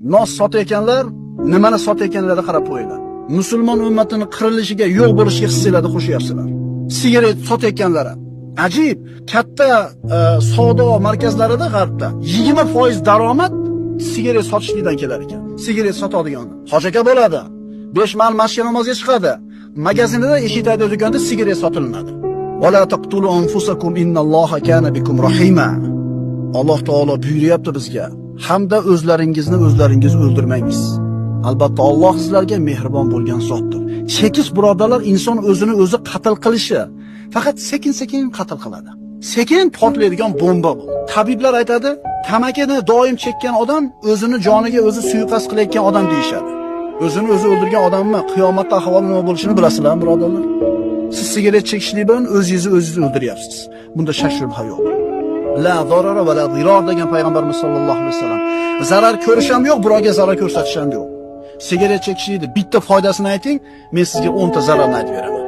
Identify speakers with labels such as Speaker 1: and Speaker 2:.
Speaker 1: nos sotayotganlar nimani sotayotganlarga qarab qo'yinglar. Musulmon ummatining qirilishiga, yo'q bo'lishiga hisslarni qo'shyapsizlar. Sigaret sotayotganlar ajib, katta savdo markazlarida G'arbda 20% daromad sigaret sotishlikdan kelar ekan. Sigaret sotadigan hoji aka bo'ladi. 5 mal masjid namozga chiqadi. Magazinida eshitadi do'konda sigaret sotilinadi. Wala taqtulu anfusakum innalloha kana bikum rahima. Alloh taolo buyuryapti bizga. Hamda o'zlaringizni o'zlaringiz o'ldirmangiz. Albatta Alloh sizlarga mehribon bo'lgan zotdir. Chekish birodarlar, inson o'zini o'zi qatl qilishi faqat sekin-sekin qatl qiladi. Sekin portlaydigan bomba bu. Tabiblar aytadi, tamakini doim chekkan odam o'zini joniga o'zi suiqasd qilayotgan odam deyshadi. O'zini o'zi o'ldirgan odammi qiyomatda ahvoli nima bo'lishini bilasizlar, birodarlar? Siz sigaret chekishlik bilan o'zingizni o'ldiryapsiz. Bunda shak shubha yo'q. La zarara va la zirar degan payg'ambarimiz sollallohu alayhi vasallam. Zarar ko'rish ham yo'q, birovga zarar ko'rsatish ham yo'q. Sigaret chekishlikni bitta foydasini ayting, men sizga 10 ta zararni aytib beraman.